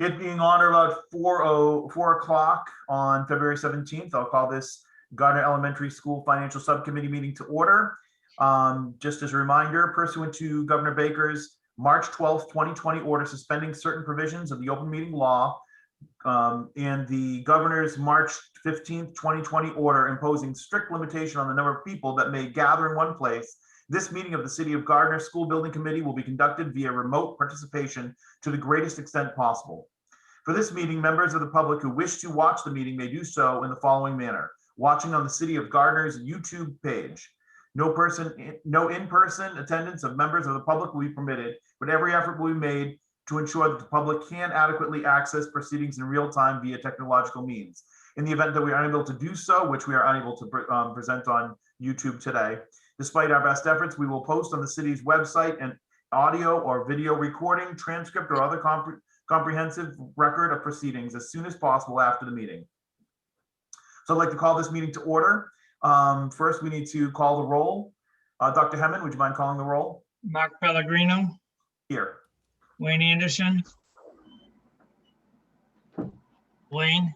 It being on or about 4 o'clock on February 17th, I'll call this Gardner Elementary School Financial Subcommittee meeting to order. Just as a reminder, pursuant to Governor Baker's March 12th, 2020 order suspending certain provisions of the open meeting law and the governor's March 15th, 2020 order imposing strict limitation on the number of people that may gather in one place, this meeting of the City of Gardner School Building Committee will be conducted via remote participation to the greatest extent possible. For this meeting, members of the public who wish to watch the meeting may do so in the following manner. Watching on the City of Gardner's YouTube page. No in-person attendance of members of the public will be permitted, but every effort will be made to ensure that the public can adequately access proceedings in real time via technological means. In the event that we are unable to do so, which we are unable to present on YouTube today, despite our best efforts, we will post on the city's website an audio or video recording, transcript, or other comprehensive record of proceedings as soon as possible after the meeting. So I'd like to call this meeting to order. First, we need to call the roll. Dr. Hemmond, would you mind calling the roll? Mark Pellegrino. Here. Wayne Anderson. Wayne.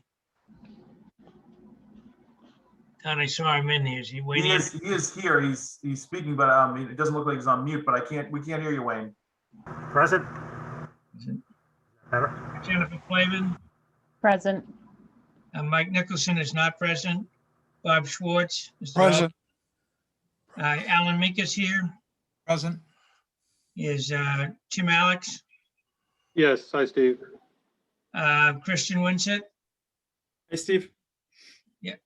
Thought I saw him in here. Is he Wayne? He is here. He's speaking, but it doesn't look like he's on mute. But we can't hear you, Wayne. Present. Better. Jennifer Flavin. Present. Mike Nicholson is not present. Bob Schwartz is Present. Alan Meek is here. Present. Is Tim Alex. Yes, hi, Steve. Christian Winsett. Hey, Steve. Yeah.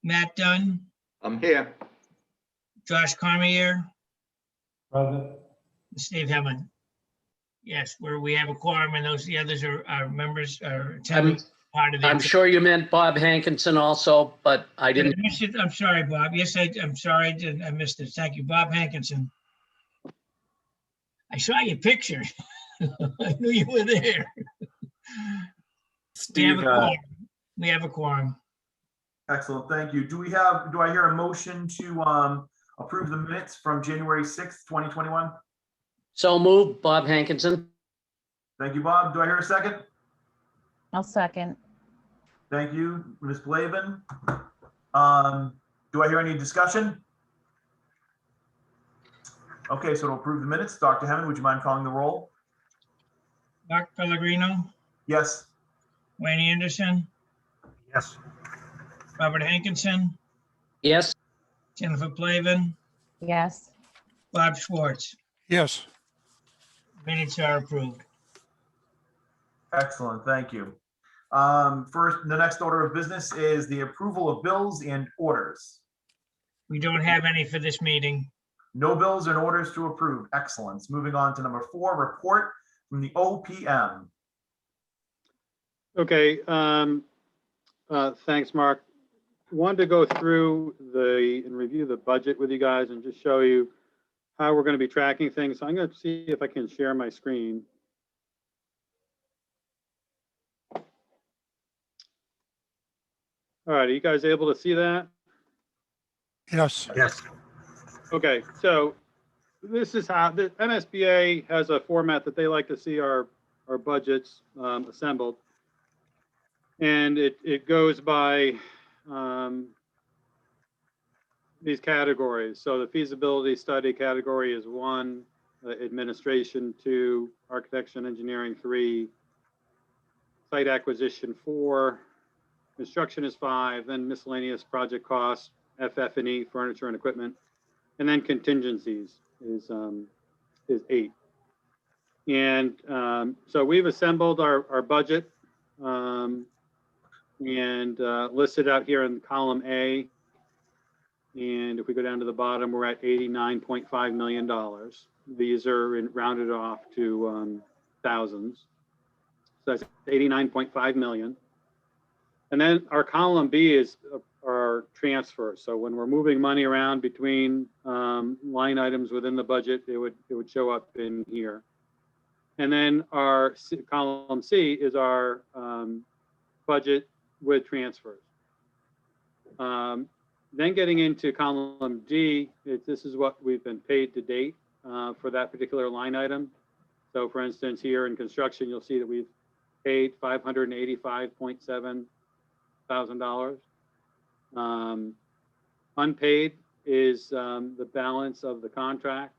Matt Dunn. I'm here. Josh Cormier. Present. Steve Hammond. Yes, we have a quorum, and the others are members are attending. I'm sure you meant Bob Hankinson also, but I didn't. I'm sorry, Bob. Yes, I'm sorry. I missed it. Thank you, Bob Hankinson. I saw your picture. I knew you were there. Steve, we have a quorum. Excellent, thank you. Do I hear a motion to approve the minutes from January 6th, 2021? So moved, Bob Hankinson. Thank you, Bob. Do I hear a second? I'll second. Thank you, Ms. Blavin. Do I hear any discussion? Okay, so to approve the minutes, Dr. Hammond, would you mind calling the roll? Mark Pellegrino. Yes. Wayne Anderson. Yes. Robert Hankinson. Yes. Jennifer Flavin. Yes. Bob Schwartz. Yes. Minutes are approved. Excellent, thank you. First, the next order of business is the approval of bills and orders. We don't have any for this meeting. No bills and orders to approve. Excellent. Moving on to number 4, report from the OPM. Okay, thanks, Mark. Wanted to go through and review the budget with you guys and just show you how we're going to be tracking things. So I'm going to see if I can share my screen. All right, are you guys able to see that? Yes. Yes. Okay, so this is how the MSBA has a format that they like to see our budgets assembled. And it goes by these categories. So the feasibility study category is 1, administration 2, architecture and engineering 3, site acquisition 4, construction is 5, then miscellaneous project costs, FF&E, furniture and equipment, and then contingencies is 8. And so we've assembled our budget and listed out here in column A. And if we go down to the bottom, we're at $89.5 million. These are rounded off to thousands. So that's 89.5 million. And then our column B is our transfers. So when we're moving money around between line items within the budget, it would show up in here. And then our column C is our budget with transfers. Then getting into column D, this is what we've been paid to date for that particular line item. So for instance, here in construction, you'll see that we've paid $585.7 thousand. Unpaid is the balance of the contract.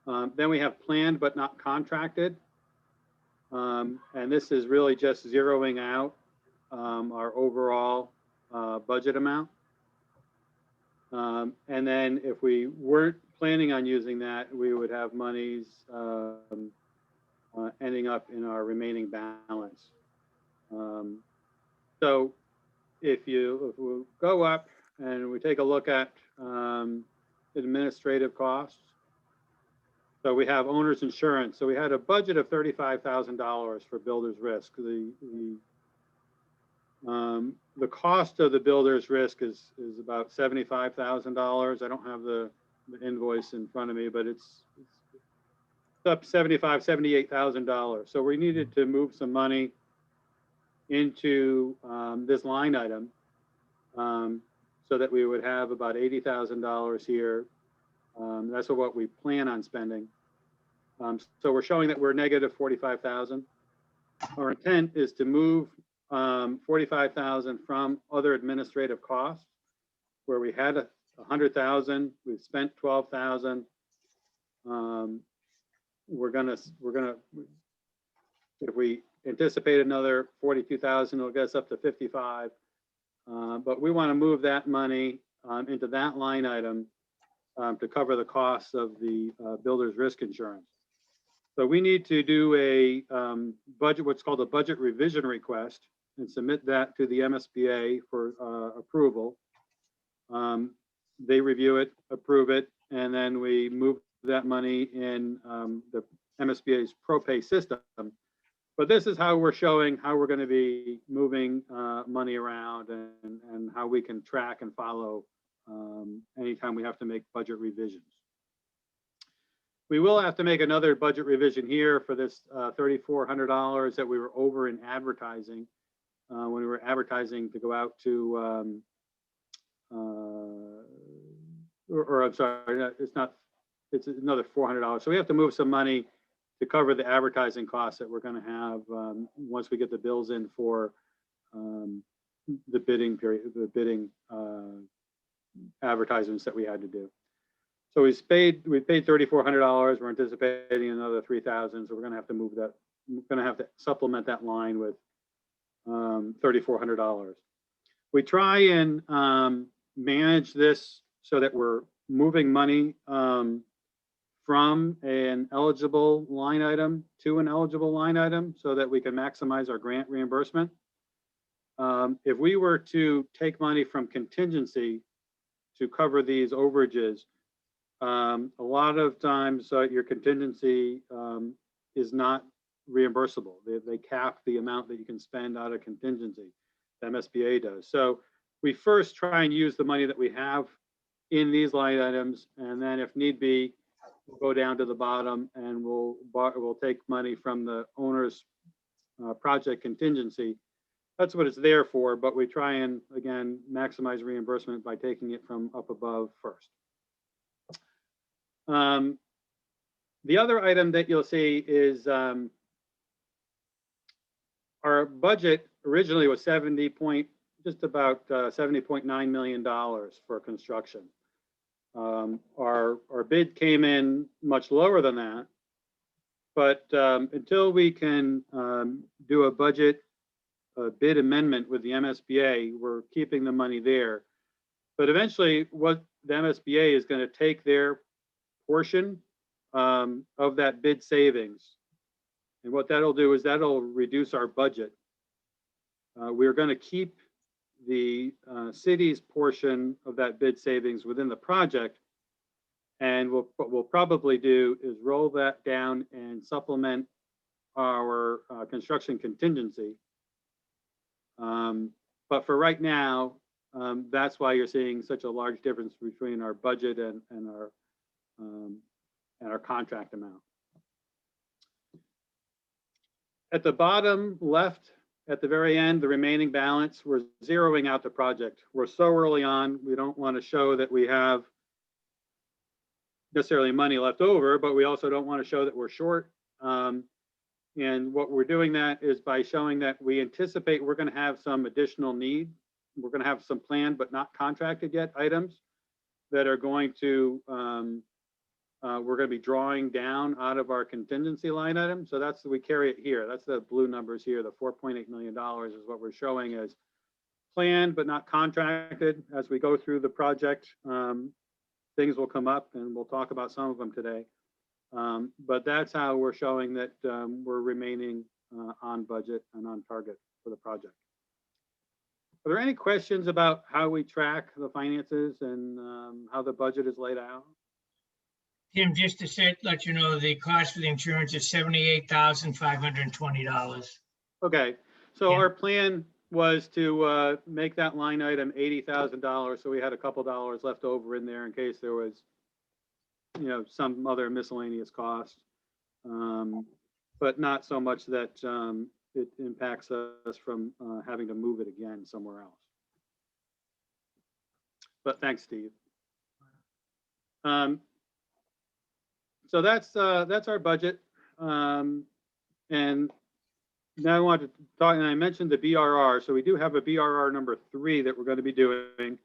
Then we have planned but not contracted. And this is really just zeroing out our overall budget amount. And then if we weren't planning on using that, we would have monies ending up in our remaining balance. So if we go up and we take a look at administrative costs, so we have owner's insurance. So we had a budget of $35,000 for builder's risk. The cost of the builder's risk is about $75,000. I don't have the invoice in front of me, but it's up $78,000. So we needed to move some money into this line item so that we would have about $80,000 here. That's what we plan on spending. So we're showing that we're negative 45,000. Our intent is to move 45,000 from other administrative costs, where we had 100,000, we've spent 12,000. We're gonna, if we anticipate another 42,000, it'll get us up to 55. But we want to move that money into that line item to cover the costs of the builder's risk insurance. So we need to do a budget, what's called a budget revision request, and submit that to the MSBA for approval. They review it, approve it, and then we move that money in the MSBA's ProPay system. But this is how we're showing how we're going to be moving money around and how we can track and follow anytime we have to make budget revisions. We will have to make another budget revision here for this $3,400 that we were over in advertising when we were advertising to go out to, I'm sorry, it's not, it's another $400. So we have to move some money to cover the advertising costs that we're going to have once we get the bills in for the bidding period, the bidding advertisements that we had to do. So we paid $3,400. We're anticipating another 3,000. So we're going to have to move that. We're going to have to supplement that line with $3,400. We try and manage this so that we're moving money from an eligible line item to an eligible line item so that we can maximize our grant reimbursement. If we were to take money from contingency to cover these overages, a lot of times your contingency is not reimbursable. They cap the amount that you can spend out of contingency. The MSBA does. So we first try and use the money that we have in these line items, and then if need be, we'll go down to the bottom and we'll take money from the owner's project contingency. That's what it's there for, but we try and, again, maximize reimbursement by taking it from up above first. The other item that you'll see is our budget originally was just about $70.9 million for construction. Our bid came in much lower than that, but until we can do a bid amendment with the MSBA, we're keeping the money there. But eventually what the MSBA is going to take their portion of that bid savings. And what that'll do is that'll reduce our budget. We're going to keep the city's portion of that bid savings within the project. And what we'll probably do is roll that down and supplement our construction contingency. But for right now, that's why you're seeing such a large difference between our budget and our contract amount. At the bottom left, at the very end, the remaining balance, we're zeroing out the project. We're so early on, we don't want to show that we have necessarily money left over, but we also don't want to show that we're short. And what we're doing that is by showing that we anticipate we're going to have some additional need. We're going to have some planned but not contracted yet items that are going to, we're going to be drawing down out of our contingency line item. So that's, we carry it here. That's the blue numbers here. The $4.8 million is what we're showing as planned but not contracted. As we go through the project, things will come up and we'll talk about some of them today. But that's how we're showing that we're remaining on budget and on target for the project. Are there any questions about how we track the finances and how the budget is laid out? Tim, just to say, let you know, the cost for the insurance is $78,520. Okay, so Yeah. our plan was to make that line item $80,000. So we had a couple dollars left over in there in case there was, you know, some other miscellaneous cost, but not so much that it impacts us from having to move it again somewhere else. But thanks, Steve. So that's our budget. And now I want to talk, and I mentioned the BRR. So we do have a BRR number 3 that we're going to be doing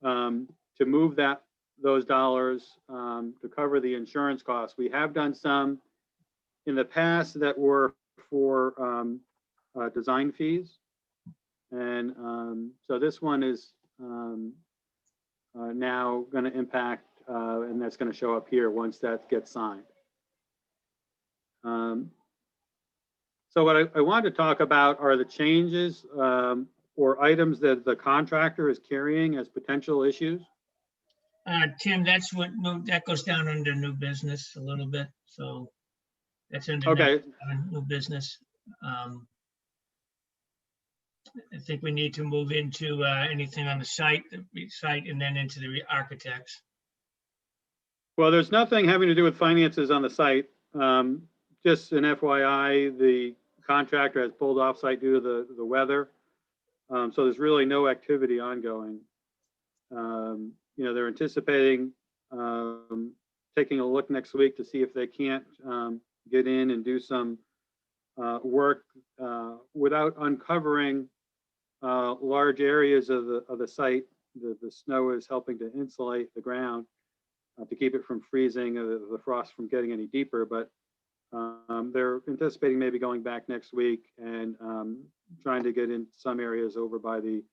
to move those dollars to cover the insurance costs. We have done some in the past that were for design fees. And so this one is now going to impact, and that's going to show up here once that gets signed. So what I wanted to talk about are the changes or items that the contractor is carrying as potential issues. Tim, that's what, that goes down under new business a little bit. So that's under Okay. new business. I think we need to move into anything on the site and then into the architects. Well, there's nothing having to do with finances on the site. Just an FYI, the contractor has pulled off site due to the weather. So there's really no activity ongoing. You know, they're anticipating taking a look next week to see if they can't get in and do some work without uncovering large areas of the site. The snow is helping to insulate the ground to keep it from freezing, the frost from getting any deeper. But they're anticipating maybe going back next week and trying to get in some areas over by the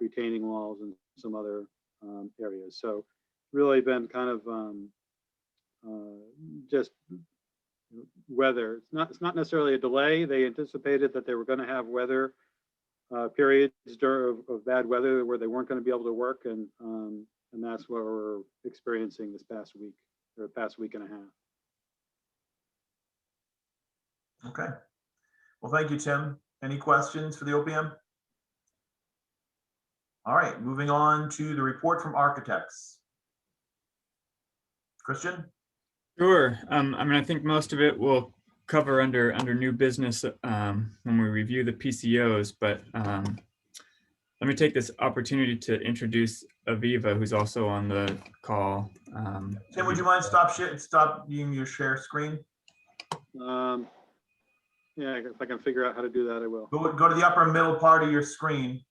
retaining walls and some other areas. So really been kind of just weather. It's not necessarily a delay. They anticipated that they were going to have weather periods of bad weather where they weren't going to be able to work, and that's what we're experiencing this past week or past week and a half. Okay. Well, thank you, Tim. Any questions for the OPM? All right, moving on to the report from architects. Christian? Sure. I mean, I think most of it will cover under new business when we review the PCOs, but let me take this opportunity to introduce Aviva, who's also on the call. Tim, would you mind stop using your share screen? Yeah, if I can figure out how to do that, I will. Go to the upper middle part of your screen,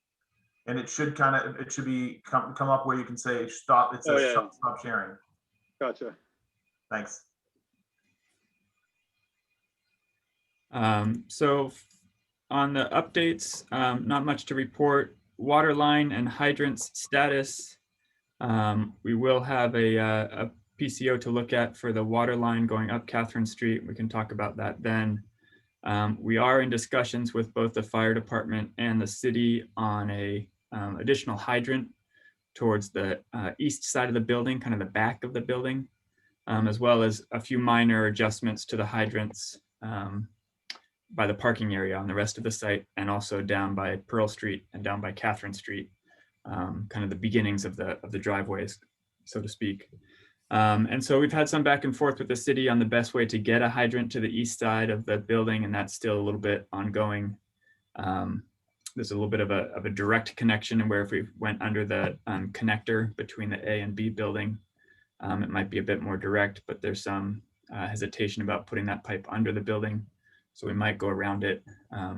and it should come up where you can say stop. It says stop sharing. Gotcha. Thanks. So on the updates, not much to report. Water line and hydrants status. We will have a PCO to look at for the water line going up Catherine Street. We can talk about that then. We are in discussions with both the fire department and the city on a additional hydrant towards the east side of the building, kind of the back of the building, as well as a few minor adjustments to the hydrants by the parking area on the rest of the site, and also down by Pearl Street and down by Catherine Street, kind of the beginnings of the driveways, so to speak. And so we've had some back and forth with the city on the best way to get a hydrant to the east side of the building, and that's still a little bit ongoing. There's a little bit of a direct connection, and where if we went under the connector between the A and B building, it might be a bit more direct, but there's some hesitation about putting that pipe under the building. So we might go around it.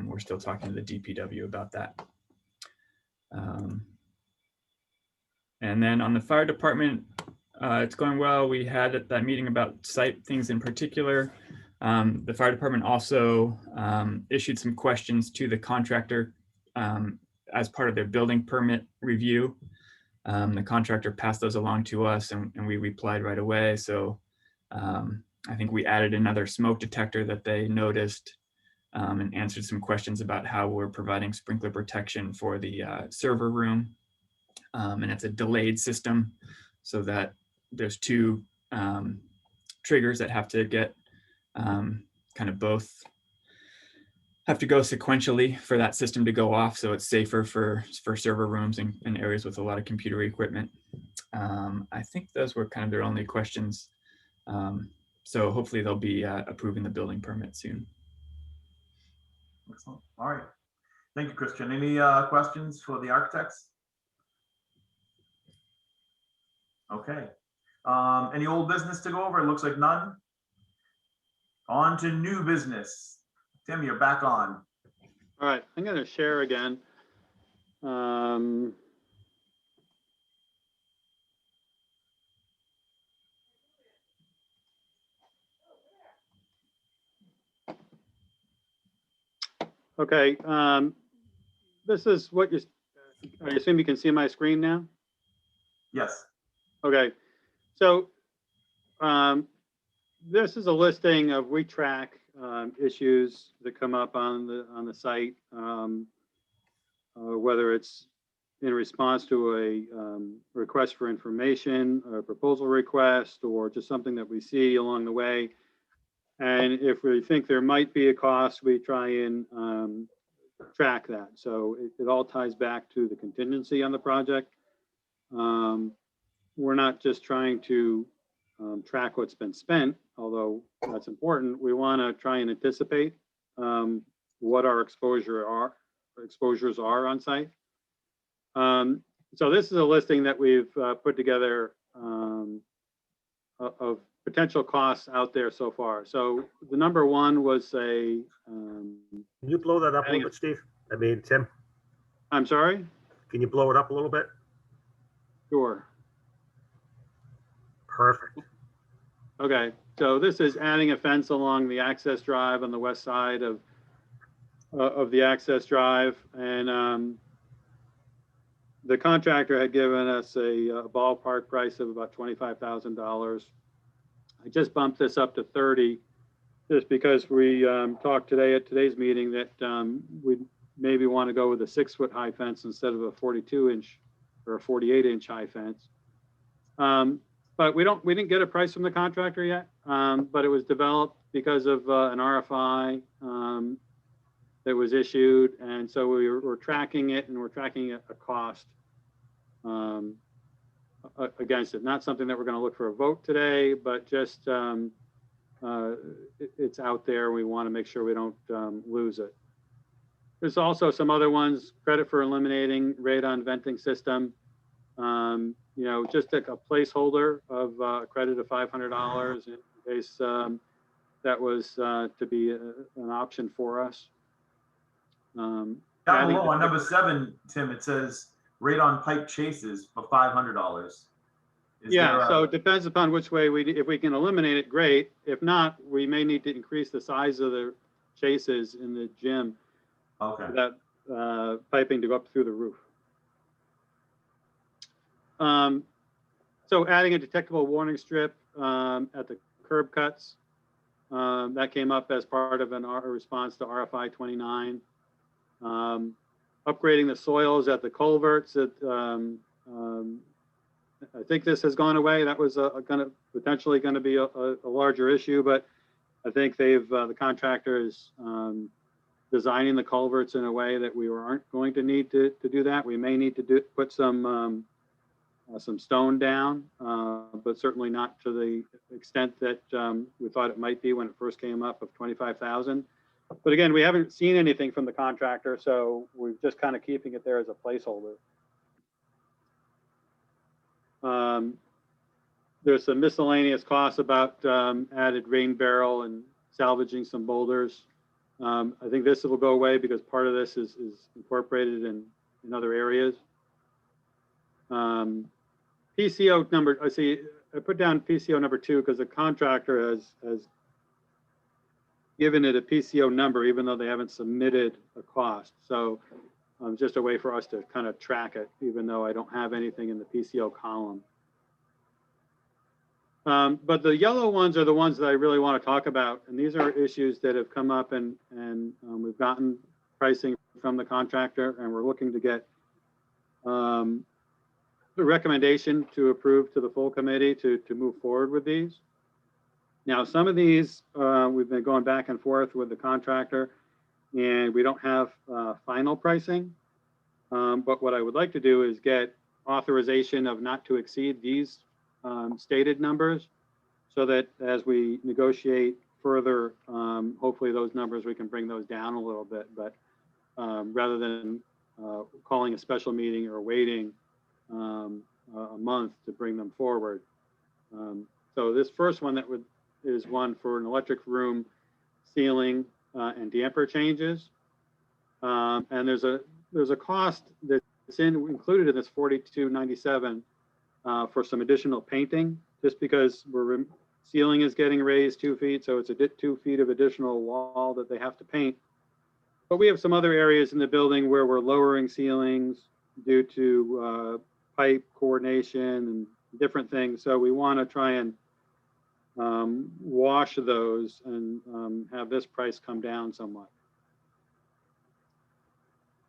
We're still talking to the DPW about that. And then on the fire department, it's going well. We had that meeting about site things in particular. The fire department also issued some questions to the contractor as part of their building permit review. The contractor passed those along to us and we replied right away. So I think we added another smoke detector that they noticed and answered some questions about how we're providing sprinkler protection for the server room. And it's a delayed system so that there's two triggers that have to get kind of both have to go sequentially for that system to go off. So it's safer for server rooms and areas with a lot of computer equipment. I think those were kind of their only questions. So hopefully they'll be approving the building permit soon. Excellent. All right. Thank you, Christian. Any questions for the architects? Okay. Any old business to go over? It looks like none. On to new business. Tim, you're back on. All right, I'm going to share again. Okay, this is what I assume you can see my screen now? Yes. Okay, so this is a listing of we track issues that come up on the site, whether it's in response to a request for information, a proposal request, or just something that we see along the way. And if we think there might be a cost, we try and track that. So it all ties back to the contingency on the project. We're not just trying to track what's been spent, although that's important. We want to try and anticipate what our exposures are on site. So this is a listing that we've put together of potential costs out there so far. So the number one was a. Can you blow that up a little bit, Steve? I mean, Tim, I'm sorry? can you blow it up a little bit? Sure. Perfect. Okay, so this is adding a fence along the access drive on the west side of the access drive. And the contractor had given us a ballpark price of about $25,000. I just bumped this up to 30 just because we talked today at today's meeting that we maybe want to go with a 6-foot high fence instead of a 42-inch or a 48-inch high fence. But we didn't get a price from the contractor yet, but it was developed because of an RFI that was issued. And so we're tracking it, and we're tracking a cost against it. Not something that we're going to look for a vote today, but just it's out there. We want to make sure we don't lose it. There's also some other ones, credit for eliminating radon venting system. You know, just a placeholder of a credit of $500 in case that was to be an option for us. Down below on number 7, Tim, it says radon pipe chases for $500. Yeah, so it depends upon which way if we can eliminate it, great. If not, we may need to increase the size of the chases in the gym. Okay. For that piping to go up through the roof. So adding a detectable warning strip at the curb cuts, that came up as part of a response to RFI 29. Upgrading the soils at the culverts. I think this has gone away. That was potentially going to be a larger issue, but I think the contractor is designing the culverts in a way that we aren't going to need to do that. We may need to put some stone down, but certainly not to the extent that we thought it might be when it first came up of 25,000. But again, we haven't seen anything from the contractor, so we're just kind of keeping it there as a placeholder. There's some miscellaneous costs about added rain barrel and salvaging some boulders. I think this will go away because part of this is incorporated in other areas. PCO number, I see, I put down PCO number 2 because the contractor has given it a PCO number, even though they haven't submitted a cost. So just a way for us to kind of track it, even though I don't have anything in the PCO column. But the yellow ones are the ones that I really want to talk about. And these are issues that have come up and we've gotten pricing from the contractor, and we're looking to get the recommendation to approve to the full committee to move forward with these. Now, some of these, we've been going back and forth with the contractor, and we don't have final pricing. But what I would like to do is get authorization of not to exceed these stated numbers, so that as we negotiate further, hopefully those numbers, we can bring those down a little bit. But rather than calling a special meeting or waiting a month to bring them forward. So this first one is one for an electric room ceiling and damper changes. And there's a cost that's included in this $42.97 for some additional painting, just because ceiling is getting raised 2 feet, so it's 2 feet of additional wall that they have to paint. But we have some other areas in the building where we're lowering ceilings due to pipe coordination and different things. So we want to try and wash those and have this price come down somewhat.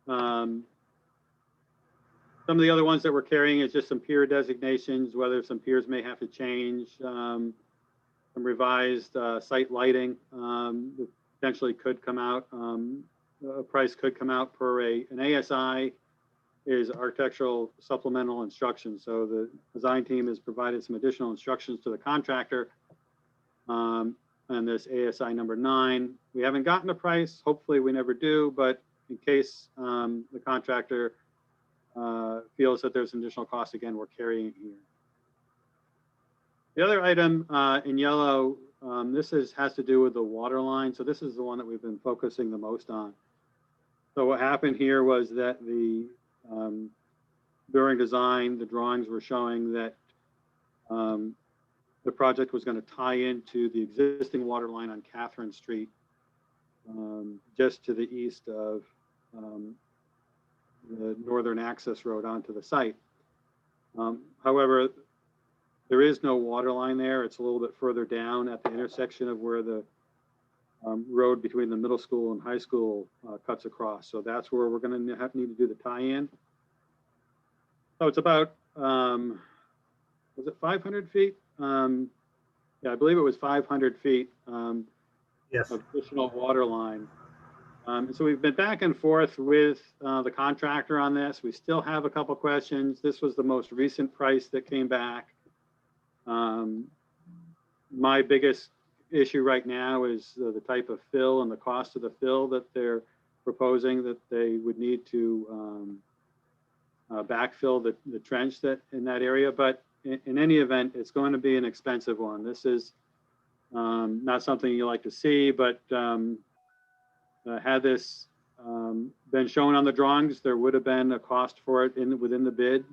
Some of the other ones that we're carrying is just some pier designations, whether some piers may have to change, some revised site lighting potentially could come out. A price could come out per an ASI is architectural supplemental instructions. So the design team has provided some additional instructions to the contractor on this ASI number 9. We haven't gotten a price. Hopefully we never do, but in case the contractor feels that there's an additional cost, again, we're carrying it here. The other item in yellow, this has to do with the water line. So this is the one that we've been focusing the most on. So what happened here was that during design, the drawings were showing that the project was going to tie into the existing water line on Catherine Street, just to the east of the northern access road onto the site. However, there is no water line there. It's a little bit further down at the intersection of where the road between the middle school and high school cuts across. So that's where we're going to need to do the tie-in. So it's about, was it 500 feet? Yeah, I believe it was 500 feet Yes. of additional water line. So we've been back and forth with the contractor on this. We still have a couple questions. This was the most recent price that came back. My biggest issue right now is the type of fill and the cost of the fill that they're proposing, that they would need to backfill the trench in that area. But in any event, it's going to be an expensive one. This is not something you like to see, but had this been shown on the drawings, there would have been a cost for it within the bid.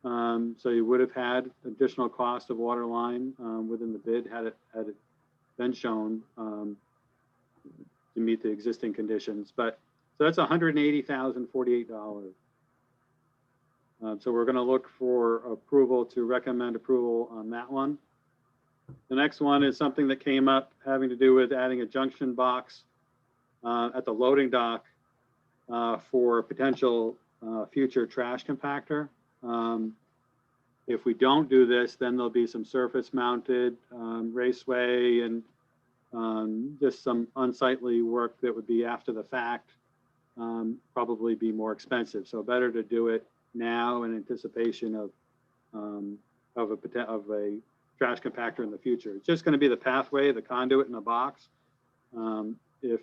So you would have had additional cost of water line within the bid had it been shown to meet the existing conditions. But so that's $180,048. So we're going to look for approval to recommend approval on that one. The next one is something that came up having to do with adding a junction box at the loading dock for potential future trash compactor. If we don't do this, then there'll be some surface mounted raceway and just some unsightly work that would be after the fact, probably be more expensive. So better to do it now in anticipation of a trash compactor in the future. It's just going to be the pathway, the conduit in the box. If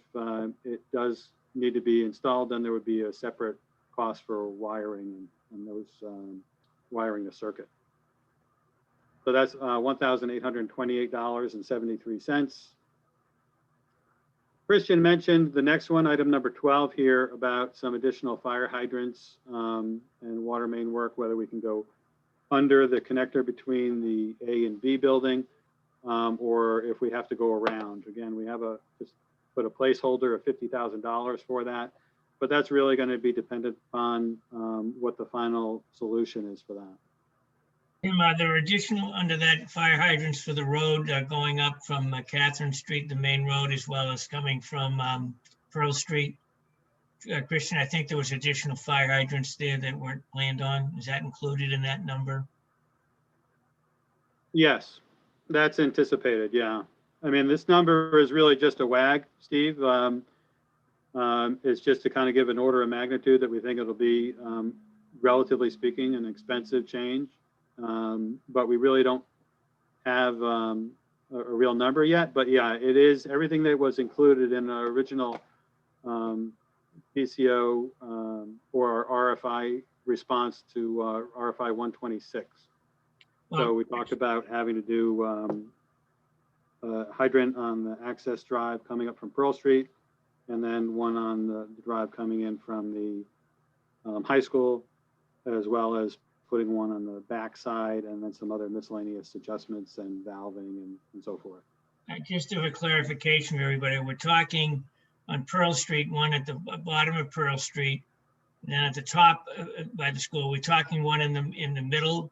it does need to be installed, then there would be a separate cost for wiring and those wiring the circuit. So that's $1,828.73. Christian mentioned the next one, item number 12 here, about some additional fire hydrants and water main work, whether we can go under the connector between the A and B building, or if we have to go around. Again, we have just put a placeholder of $50,000 for that, but that's really going to be dependent upon what the final solution is for that. Tim, are there additional under that fire hydrants for the road going up from Catherine Street, the main road, as well as coming from Pearl Street? Christian, I think there was additional fire hydrants there that weren't planned on. Is that included in that number? Yes, that's anticipated. Yeah. I mean, this number is really just a wag, Steve. It's just to kind of give an order of magnitude that we think it'll be, relatively speaking, an expensive change. But we really don't have a real number yet. But yeah, it is everything that was included in the original PCO or our RFI response to RFI 126. So we talked about having to do hydrant on the access drive coming up from Pearl Street, and then one on the drive coming in from the high school, as well as putting one on the back side, and then some other miscellaneous adjustments and valving and so forth. Just for clarification, everybody, we're talking on Pearl Street, one at the bottom of Pearl Street, and then at the top by the school. We're talking one in the middle,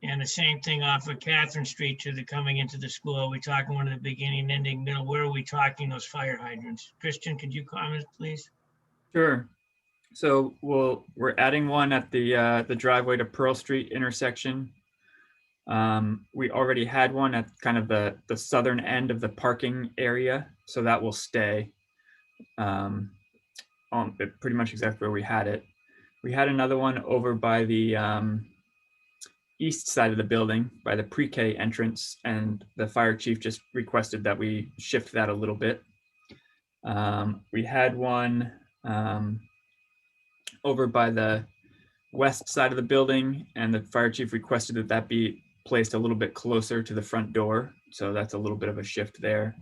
and the same thing off of Catherine Street to the coming into the school. We're talking one at the beginning, ending, middle. Where are we talking those fire hydrants? Christian, could you comment, please? Sure. So we're adding one at the driveway to Pearl Street intersection. We already had one at kind of the southern end of the parking area, so that will stay on pretty much exactly where we had it. We had another one over by the east side of the building, by the pre-K entrance, and the fire chief just requested that we shift that a little bit. We had one over by the west side of the building, and the fire chief requested that that be placed a little bit closer to the front door. So that's a little bit of a shift there.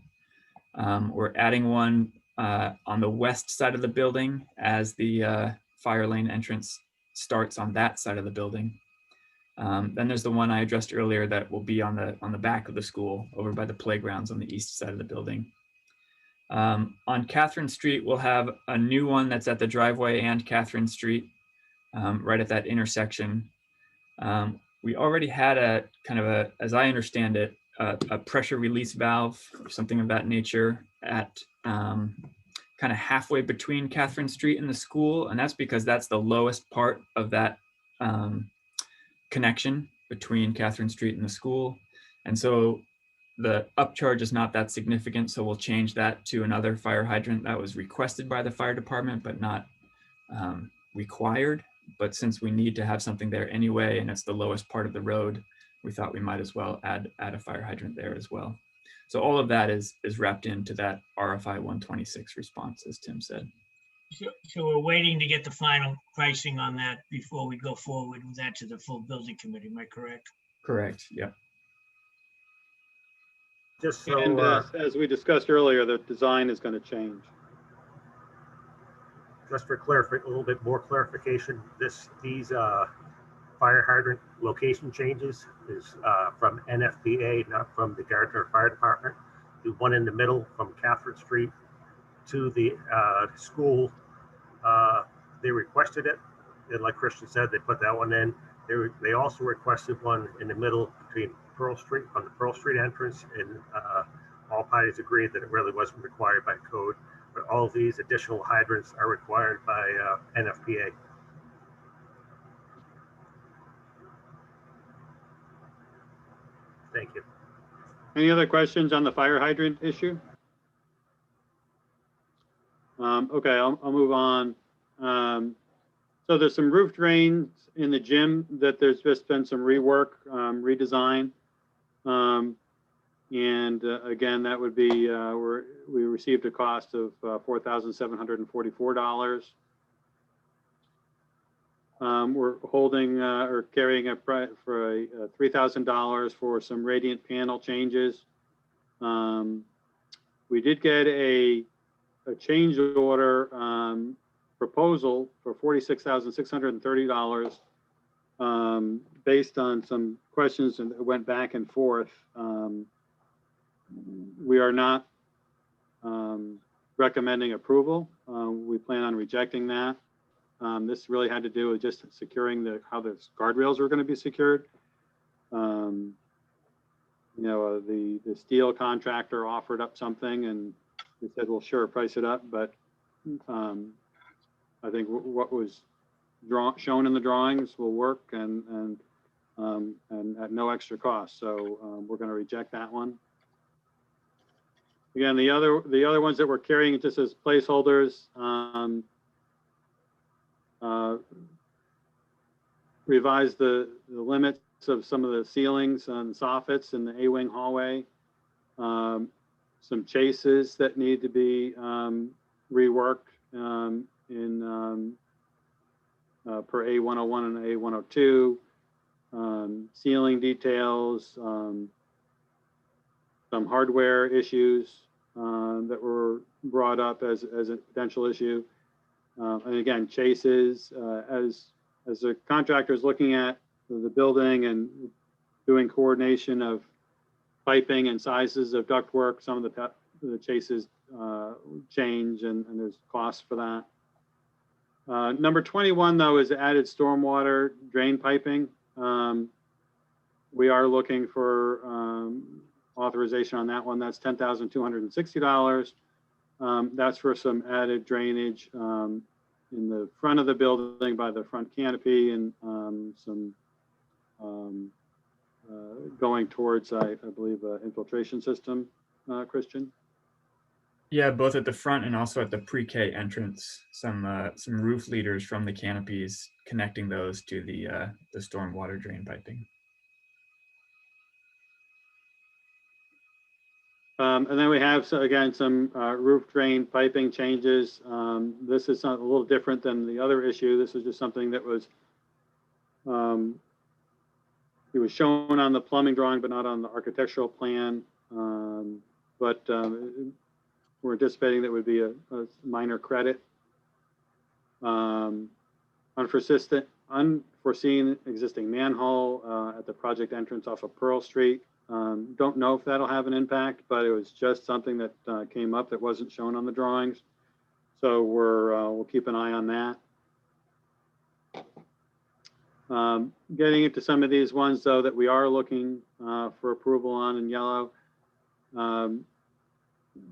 We're adding one on the west side of the building as the fire lane entrance starts on that side of the building. Then there's the one I addressed earlier that will be on the back of the school over by the playgrounds on the east side of the building. On Catherine Street, we'll have a new one that's at the driveway and Catherine Street, right at that intersection. We already had a kind of as I understand it, a pressure release valve or something of that nature at kind of halfway between Catherine Street and the school. And that's because that's the lowest part of that connection between Catherine Street and the school. And so the upcharge is not that significant, so we'll change that to another fire hydrant that was requested by the fire department, but not required. But since we need to have something there anyway, and it's the lowest part of the road, we thought we might as well add a fire hydrant there as well. So all of that is wrapped into that RFI 126 response, as Tim said. So we're waiting to get the final pricing on that before we go forward with that to the full building committee. Am I correct? Correct. Yep. Just so, And as we discussed earlier, the design is going to change. just for a little bit more clarification, these fire hydrant location changes is from NFPA, not from the Gardner Fire Department. The one in the middle from Catherine Street to the school, they requested it. And like Christian said, they put that one in. They also requested one in the middle between Pearl Street, on the Pearl Street entrance, and all parties agreed that it really wasn't required by code. But all of these additional hydrants are required by NFPA. Thank you. Any other questions on the fire hydrant issue? Okay, I'll move on. So there's some roof drains in the gym that there's just been some rework, redesign. And again, that would be, we received a cost of $4,744. We're holding or carrying a price for $3,000 for some radiant panel changes. We did get a a change order proposal for $46,630 based on some questions and it went back and forth. We are not recommending approval. We plan on rejecting that. This really had to do with just securing how the guardrails were going to be secured. You know, the steel contractor offered up something and we said, well, sure, price it up. But I think what was shown in the drawings will work and at no extra cost. So we're going to reject that one. Again, the other ones that we're carrying just as placeholders, revise the limits of some of the ceilings and soffits in the A-wing hallway. Some chases that need to be reworked per A101 and A102. Ceiling details, some hardware issues that were brought up as a potential issue. And again, chases, as the contractor is looking at the building and doing coordination of piping and sizes of ductwork, some of the chases change and there's costs for that. Number 21 though is added stormwater drain piping. We are looking for authorization on that one. That's $10,260. That's for some added drainage in the front of the building by the front canopy and some going towards, I believe, an infiltration system, Christian. Yeah, both at the front and also at the pre-K entrance, some roof leaders from the canopies connecting those to the stormwater drain piping. And then we have, so again, some roof drain piping changes. This is a little different than the other issue. This is just something that was, it was shown on the plumbing drawing, but not on the architectural plan. We're anticipating that would be a minor credit. Unforeseen existing manhole at the project entrance off of Pearl Street. Don't know if that'll have an impact, but it was just something that came up that wasn't shown on the drawings. So we'll keep an eye on that. Getting into some of these ones though that we are looking for approval on in yellow.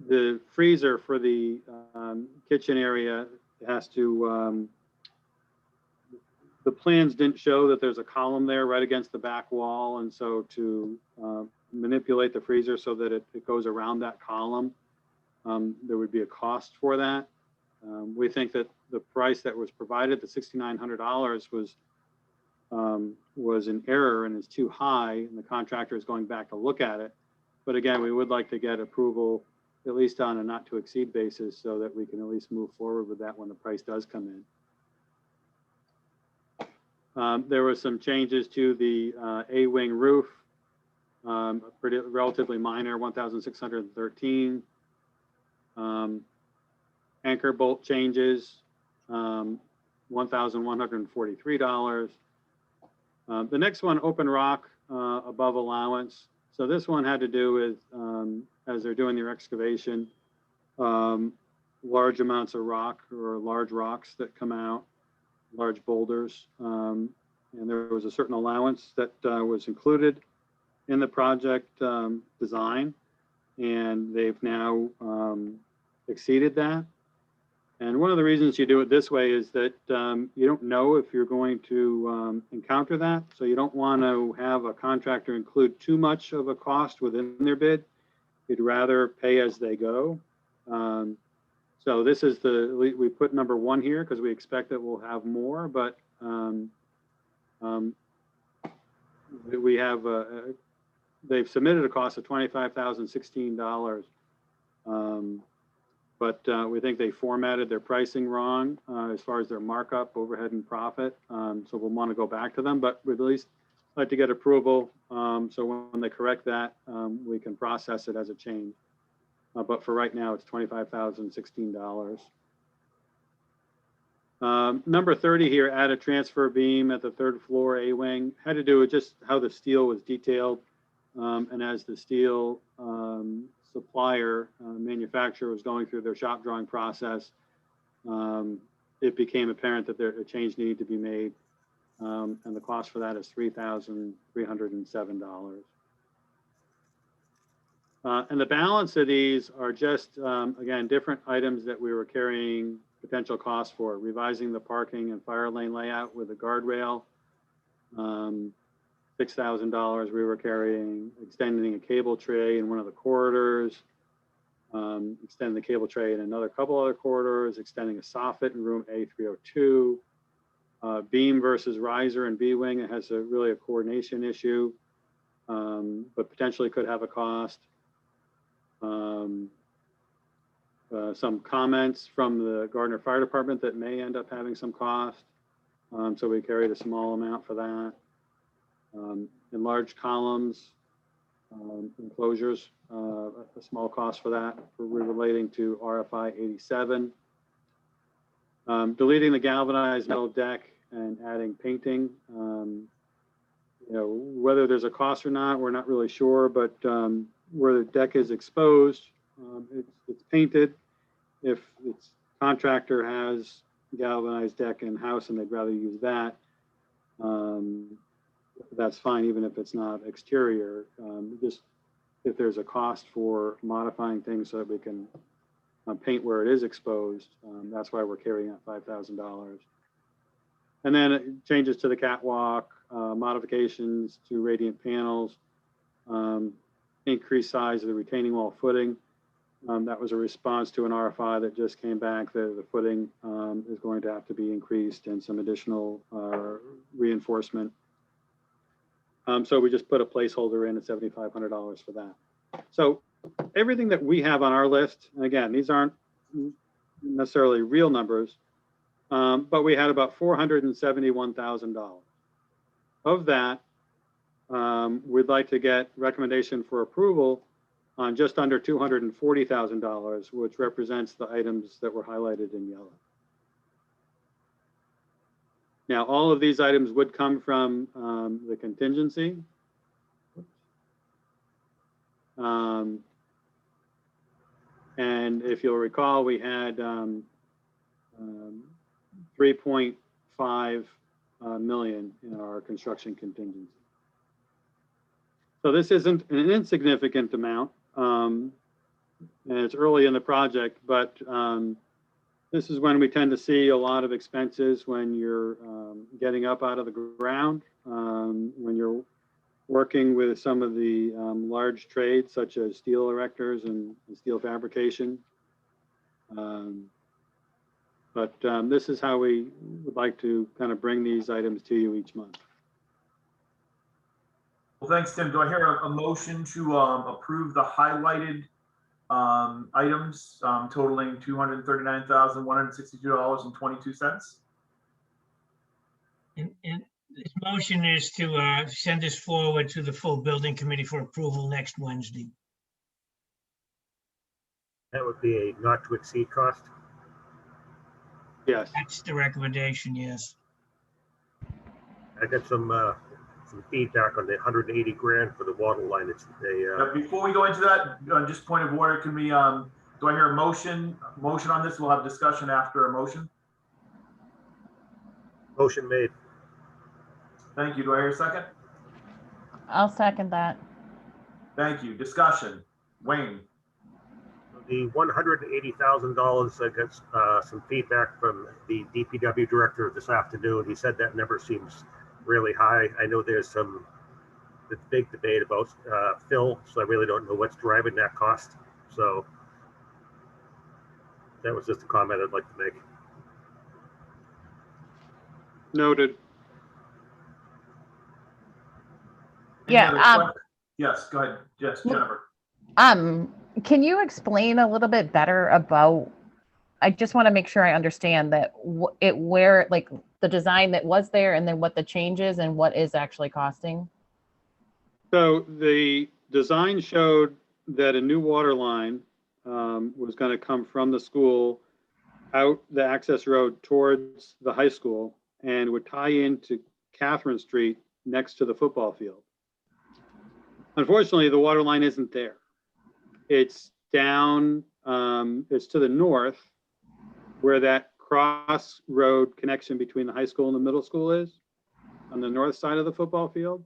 The freezer for the kitchen area has to, the plans didn't show that there's a column there right against the back wall. And so to manipulate the freezer so that it goes around that column, there would be a cost for that. We think that the price that was provided, the $6,900 was an error and is too high and the contractor is going back to look at it. But again, we would like to get approval at least on a not to exceed basis so that we can at least move forward with that when the price does come in. There were some changes to the A-wing roof, pretty relatively minor, $1,613. Anchor bolt changes, $1,143. The next one, open rock above allowance. So this one had to do with, as they're doing their excavation, large amounts of rock or large rocks that come out, large boulders. And there was a certain allowance that was included in the project design, and they've now exceeded that. And one of the reasons you do it this way is that you don't know if you're going to encounter that. So you don't want to have a contractor include too much of a cost within their bid. You'd rather pay as they go. So this is we put number 1 here because we expect that we'll have more, but we have, they've submitted a cost of $25,016. But we think they formatted their pricing wrong as far as their markup, overhead, and profit. So we'll want to go back to them, but we'd at least like to get approval. So when they correct that, we can process it as a change. but for right now, it's $25,016. Number 30 here, add a transfer beam at the 3rd floor A-wing. Had to do with just how the steel was detailed. And as the steel supplier, manufacturer was going through their shop drawing process, it became apparent that a change needed to be made. And the cost for that is $3,307. And the balance of these are just, again, different items that we were carrying potential costs for: revising the parking and fire lane layout with a guardrail. $6,000 we were carrying, extending a cable tray in one of the corridors, extending the cable tray in another couple other corridors, extending a soffit in room A302, beam versus riser in B-wing. It has really a coordination issue, but potentially could have a cost. Some comments from the Gardner Fire Department that may end up having some cost. So we carried a small amount for that. Enlarged columns, enclosures, a small cost for that, relating to RFI 87. Deleting the galvanized metal deck and adding painting. Whether there's a cost or not, we're not really sure, but where the deck is exposed, it's painted. If its contractor has galvanized deck in-house and they'd rather use that, that's fine, even if it's not exterior. Just if there's a cost for modifying things so that we can paint where it is exposed, that's why we're carrying at $5,000. And then changes to the catwalk, modifications to radiant panels, increased size of the retaining wall footing. That was a response to an RFI that just came back. The footing is going to have to be increased and some additional reinforcement. So we just put a placeholder in at $7,500 for that. So everything that we have on our list, and again, these aren't necessarily real numbers, but we had about $471,000. Of that, we'd like to get recommendation for approval on just under $240,000, which represents the items that were highlighted in yellow. Now, all of these items would come from the contingency. And if you'll recall, we had 3.5 million in our construction contingency. So this isn't an insignificant amount, and it's early in the project, but this is when we tend to see a lot of expenses when you're getting up out of the ground, when you're working with some of the large trades such as steel erectors and steel fabrication. But this is how we would like to kind of bring these items to you each month. Well, thanks, Tim. Do I hear a motion to approve the highlighted items totaling $239,162.22? And this motion is to send this forward to the full building committee for approval next Wednesday. That would be a not to exceed cost. Yes. That's the recommendation, yes. I got some feedback on the 180 grand for the water line. It's Before we go into that, just point of order, can we, do I hear a motion on this? We'll have discussion after a motion. motion made. Thank you. Do I hear a second? I'll second that. Thank you. Discussion. Wayne. The $180,000, I got some feedback from the DPW director this afternoon. He said that number seems really high. I know there's some big debate about fill, so I really don't know what's driving that cost. So that was just a comment I'd like to make. Noted. Any Yeah, other questions? Yes, go ahead. Yes, Jennifer. Can you explain a little bit better about, I just want to make sure I understand that where like the design that was there and then what the change is and what is actually costing? So the design showed that a new water line was going to come from the school out the access road towards the high school and would tie into Catherine Street next to the football field. Unfortunately, the water line isn't there. It's down, it's to the north where that cross road connection between the high school and the middle school is, on the north side of the football field.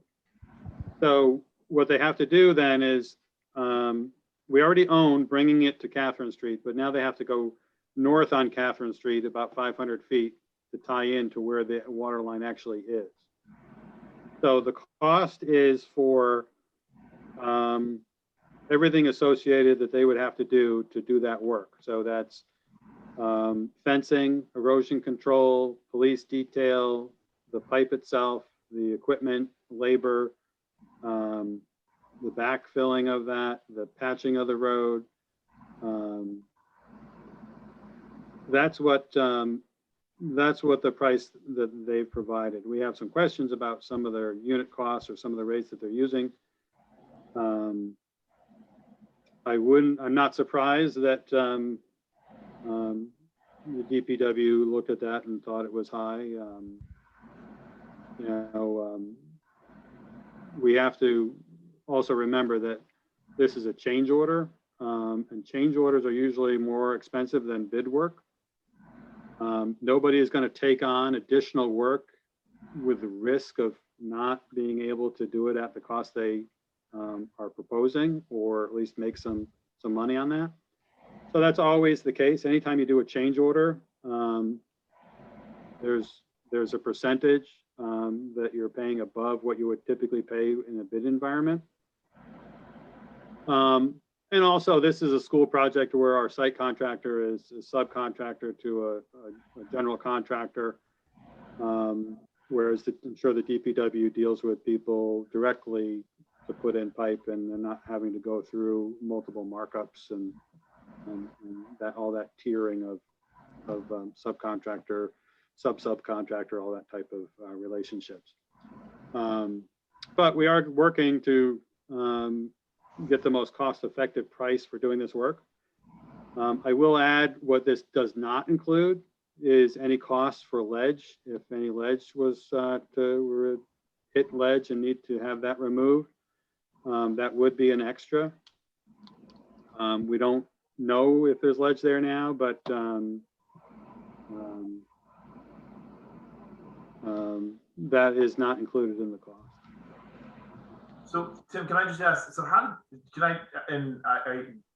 So what they have to do then is, we already own bringing it to Catherine Street, but now they have to go north on Catherine Street about 500 feet to tie in to where the water line actually is. So the cost is for everything associated that they would have to do that work. So that's fencing, erosion control, police detail, the pipe itself, the equipment, labor, the backfilling of that, the patching of the road. That's what the price that they've provided. We have some questions about some of their unit costs or some of the rates that they're using. I'm not surprised that the DPW looked at that and thought it was high. We have to also remember that this is a change order, and change orders are usually more expensive than bid work. Nobody is going to take on additional work with the risk of not being able to do it at the cost they are proposing, or at least make some money on that. So that's always the case. Anytime you do a change order, there's a percentage that you're paying above what you would typically pay in a bid environment. And also, this is a school project where our site contractor is a subcontractor to a general contractor, whereas I'm sure the DPW deals with people directly to put in pipe, and they're not having to go through multiple markups and that all that tiering of subcontractor, subcontractor, all that type of relationships. But we are working to get the most cost-effective price for doing this work. I will add, what this does not include is any costs for ledge. If any ledge was to hit ledge and need to have that removed, that would be an extra. We don't know if there's ledge there now, but that is not included in the cost. So Tim, can I just ask, so how did, I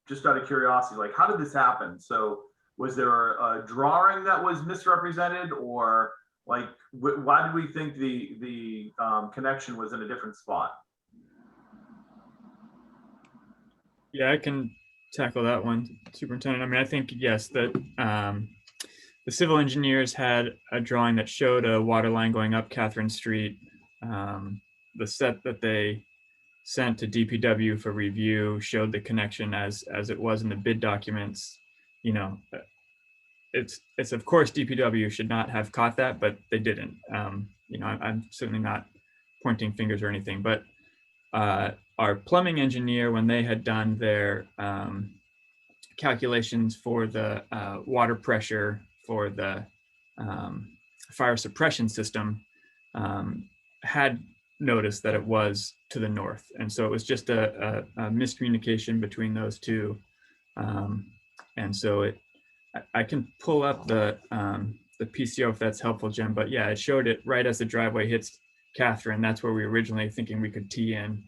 just out of curiosity, like, how did this happen? So was there a drawing that was misrepresented, or like, why did we think the connection was in a different spot? Yeah, I can tackle that one, Superintendent. I mean, I think, yes, that the civil engineers had a drawing that showed a water line going up Catherine Street. The set that they sent to DPW for review showed the connection as it was in the bid documents. You know, it's of course DPW should not have caught that, but they didn't. You know, I'm certainly not pointing fingers or anything, but our plumbing engineer, when they had done their calculations for the water pressure for the fire suppression system, had noticed that it was to the north. And so it was just a miscommunication between those two. And so I can pull up the PCO if that's helpful, Jim, but yeah, it showed it right as the driveway hits Catherine. That's where we originally thinking we could tee in,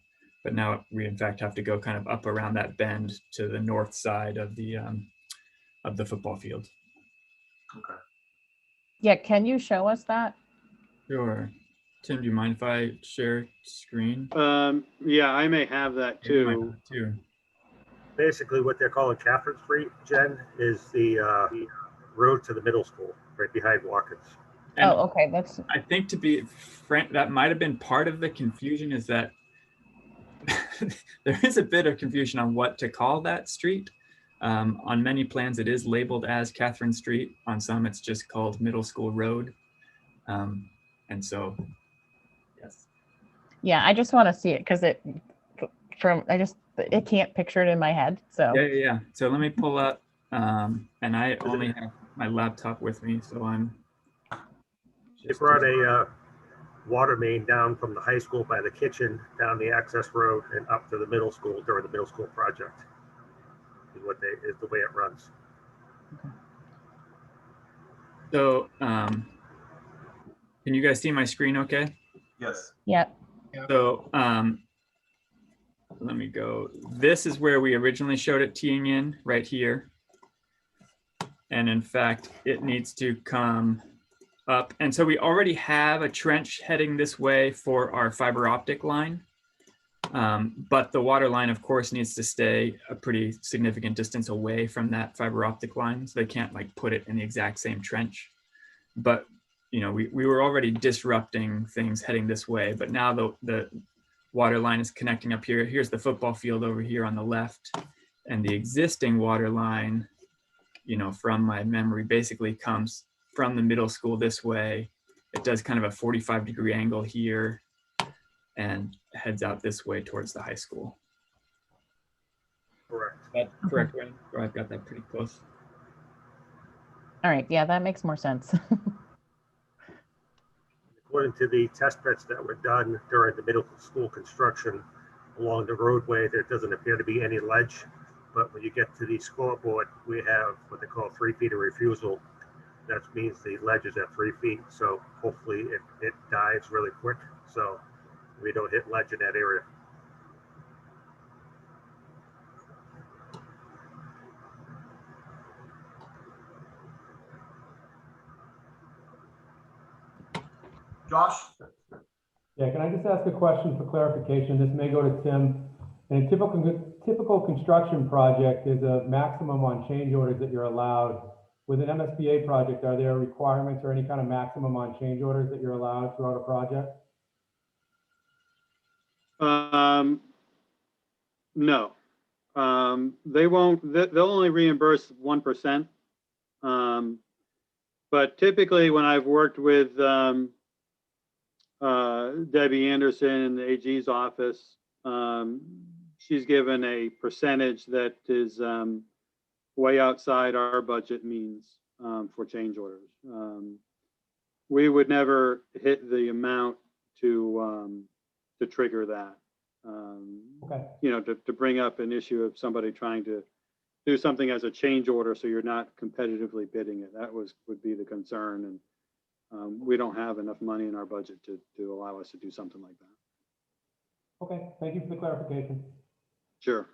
but now we in fact have to go kind of up around that bend to the north side of the football field. Okay. Yeah, can you show us that? Sure. Tim, do you mind if I share screen? Yeah, I may have that You might too. have it too. Basically, what they're calling Catherine Street, Jen, is the road to the middle school, right behind Watkins. And Oh, okay, that's, I think, to be frank, that might have been part of the confusion, is that there is a bit of confusion on what to call that street. On many plans, it is labeled as Catherine Street. On some, it's just called Middle School Road. And so, yes. yeah, I just want to see it because it can't picture it in my head. So Yeah. So let me pull up, and I only have my laptop with me, so I'm. They brought a water main down from the high school by the kitchen, down the access road and up to the middle school during the middle school project. Is the way it runs. So, can you guys see my screen okay? Yes. yeah, So, let me go. This is where we originally showed it teeing in, right here. And in fact, it needs to come up. And so we already have a trench heading this way for our fiber optic line. But the water line, of course, needs to stay a pretty significant distance away from that fiber optic line. So they can't like put it in the exact same trench. But, you know, we were already disrupting things heading this way, but now the water line is connecting up here. Here's the football field over here on the left. And the existing water line, you know, from my memory basically comes from the middle school this way. It does kind of a 45-degree angle here and heads out this way towards the high school. Correct. Is that correct, Wayne? Or I've got that pretty close. all right, yeah, that makes more sense. According to the test pits that were done during the middle school construction along the roadway, there doesn't appear to be any ledge. But when you get to the scoreboard, we have what they call 3 feet of refusal. That means the ledge is at 3 feet. So hopefully it dives really quick. So we don't hit ledge in that area. Josh? Yeah, can I just ask a question for clarification? This may go to Tim. In a typical construction project, there's a maximum on change orders that you're allowed. With an MSBA project, are there requirements or any kind of maximum on change orders that you're allowed throughout a project? No. They won't, they'll only reimburse 1%. But typically when I've worked with Debbie Anderson in the AG's office, she's given a percentage that is way outside our budget means for change orders. We would never hit the amount to trigger that. Okay. You know, to bring up an issue of somebody trying to do something as a change order so you're not competitively bidding it. That would be the concern. And we don't have enough money in our budget to allow us to do something like that. Okay, thank you for the clarification. Sure.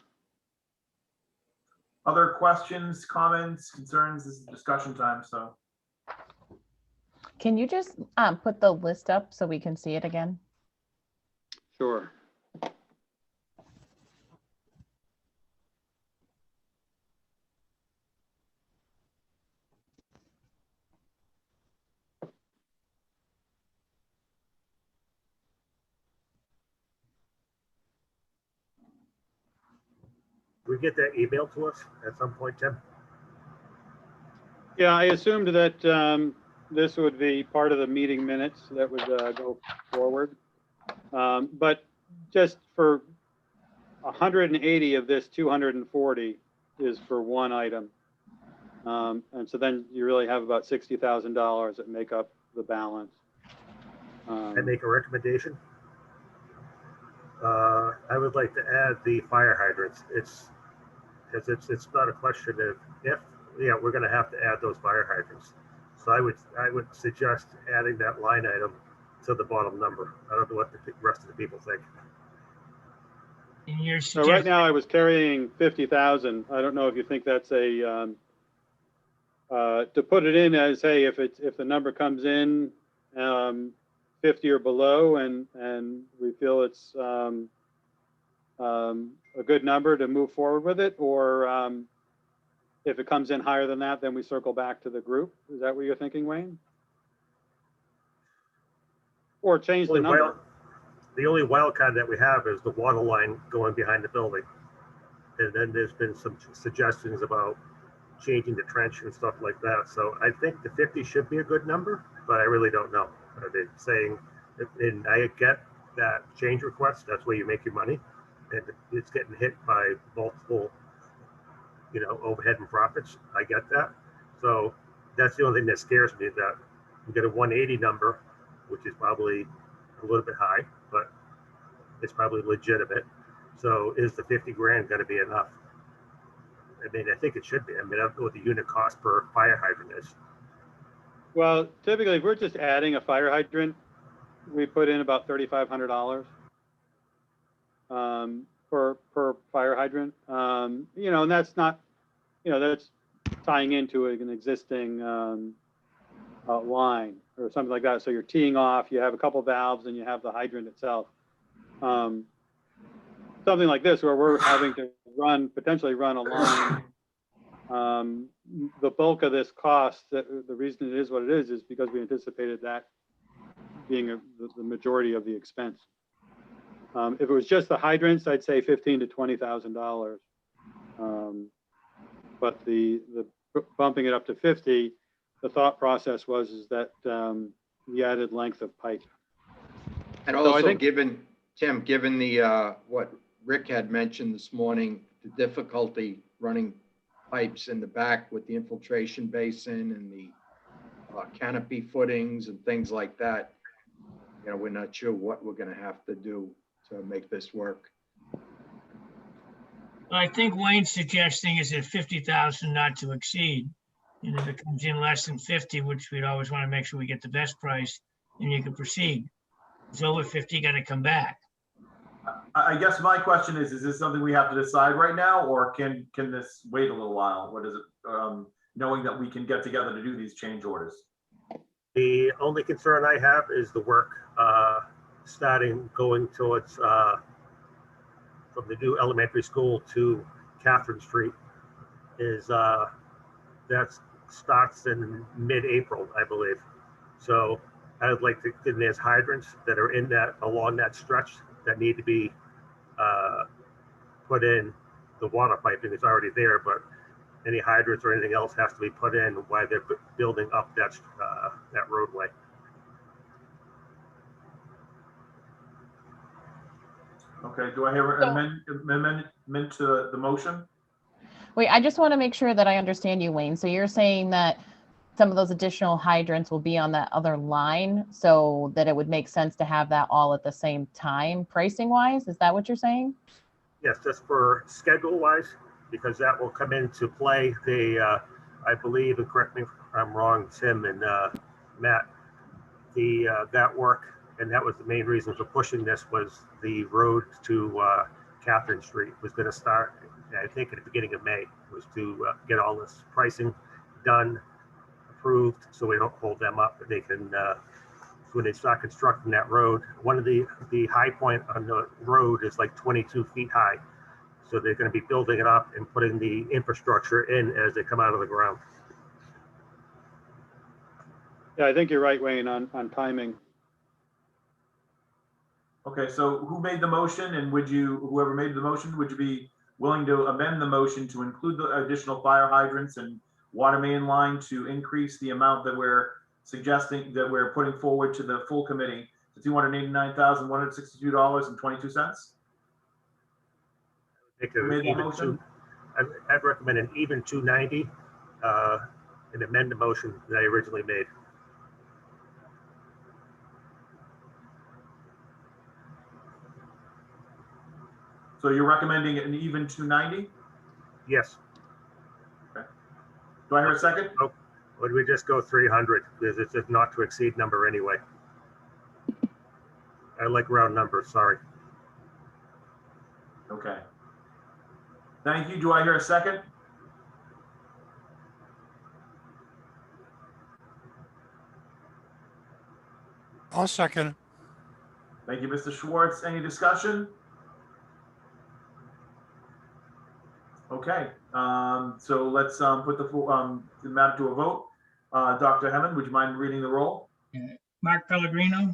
Other questions, comments, concerns? This is discussion time, so. Can you just put the list up so we can see it again? Sure. We get that email to us at some point, Tim? Yeah, I assumed that this would be part of the meeting minutes that would go forward. But just for 180 of this 240 is for one item. And so then you really have about $60,000 that make up the balance. I make a recommendation. I would like to add the fire hydrants. It's not a question of if, yeah, we're going to have to add those fire hydrants. So I would suggest adding that line item to the bottom number. I don't know what the rest of the people think. And you're So right suggesting, now I was carrying 50,000. I don't know if you think that's a, to put it in as, hey, if the number comes in 50 or below and we feel it's a good number to move forward with it, or if it comes in higher than that, then we circle back to the group. Is that what you're thinking, Wayne? Or change the number? The only wild card that we have is the water line going behind the building. And then there's been some suggestions about changing the trench and stuff like that. So I think the 50 should be a good number, but I really don't know. They're saying, and I get that change request, that's where you make your money. and it's getting hit by multiple, overhead and profits. I get that. So that's the only thing that scares me, that you get a 180 number, which is probably a little bit high, but it's probably legitimate. So is the 50 grand going to be enough? I mean, I think it should be. I mean, I don't know what the unit cost per fire hydrant is. Well, typically, if we're just adding a fire hydrant, we put in about $3,500 per fire hydrant. And that's not, that's tying into an existing line or something like that. So you're teeing off, you have a couple valves, and you have the hydrant itself. Something like this, where we're having to potentially run a line. The bulk of this cost, the reason it is what it is because we anticipated that being the majority of the expense. If it was just the hydrants, I'd say $15,000 to $20,000. But the bumping it up to 50, the thought process was that the added length of pipe. And So I also think- given the, what Rick had mentioned this morning, the difficulty running pipes in the back with the infiltration basin and the canopy footings and things like that, we're not sure what we're gonna have to do to make this work. I think Wayne's suggesting is at 50,000 not to exceed. And if it comes in less than 50, which we'd always want to make sure we get the best price, then you can proceed. If it's over 50, got to come back. I guess my question is this something we have to decide right now, or can this wait a little while? What is it, knowing that we can get together to do these change orders? The only concern I have is the work starting going towards from the new elementary school to Catherine Street is that starts in mid-April, I believe. So I would like to, and there's hydrants that are in that, along that stretch, that need to be put in. The water piping is already there, but any hydrants or anything else has to be put in while they're building up that roadway. Okay, do I hear an amendment to the motion? Wait, I just want to make sure that I understand you, Wayne. So you're saying that some of those additional hydrants will be on that other line so that it would make sense to have that all at the same time, pricing wise? Is that what you're saying? Yes, just for schedule wise, because that will come into play. I believe, and correct me if I'm wrong, Tim and Matt, that work, and that was the main reason for pushing this, was the road to Catherine Street was going to start, I think, at the beginning of May, was to get all this pricing done, approved, so we don't hold them up. They can, when they start constructing that road, one of the high point on the road is like 22 feet high. So they're going to be building it up and putting the infrastructure in as they come out of the ground. Yeah, I think you're right, Wayne, on timing. Okay, so who made the motion, and whoever made the motion, would you be willing to amend the motion to include the additional fire hydrants and water main line to increase the amount that we're suggesting, that we're putting forward to the full committee to $289,162.22? Who made the motion? I'd recommend an even 290 and amend the motion that I originally made. So you're recommending an even 290? Yes. Okay. Do I hear a second? Oh, or do we just go 300? Because it's a not to exceed number anyway. I like round numbers, sorry. Okay. Thank you. Do I hear a second? I'll second. Thank you, Mr. Schwartz. Any discussion? Okay, so let's put the matter to a vote. Dr. Hammond, would you mind reading the roll? Mark Pellegrino,